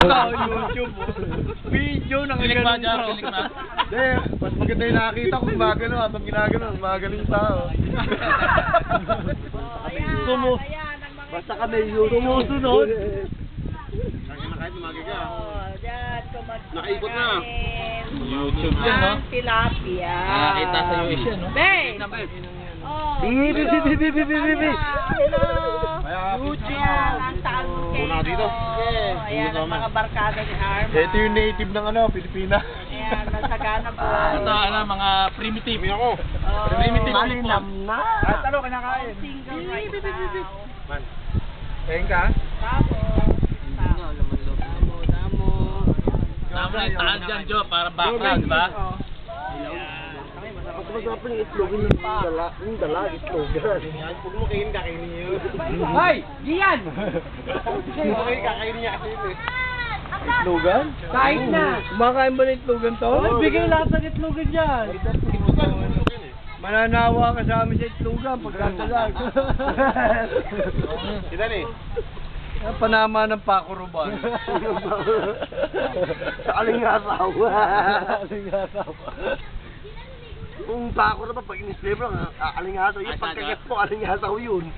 Sa YouTube. Video ng Pilik ba dyan? Pilik ba? Hindi, mas maganda yung nakakita ko gumagano habang ginagano, gumagano yung tao. Basta kami yung sumusunod. Kahit magaga. Nakaikot na. YouTube yan, no? Tilapia. Nakakita sa US yan, no? Babe! Oh, Bibi. YouTube. Ang taal mo kayo. Una dito. Ayan, ang mga barkada ni Arma. Ito yung native ng Pilipinas. Ayan, nasagana po. Ito, mga primitive. Ako. Primitive people. Malinam na. Kahit ano kinakain. Single right now. Man. Tingin ka? Tapos, Tama na yung taal dyan, Joe, para background, di ba? Mas masarap yung itlog yung dala, itlog. Huwag mo kainin, kakainin niya yun. Hoy! Gian! Okay, kakainin niya kasi yun eh. Itlogan? Kahit na! Kumakain ba ng itlogan to? Bigay lahat ng itlogan dyan! Mananawa ka sa amin sa itlogan pagkatalag. Sila ni? Panama ng pakuruban. Sa alingasaw. Kung pakuruban, pag in-flavor, alingasaw yun. Pagkagat mo, alingasaw yun.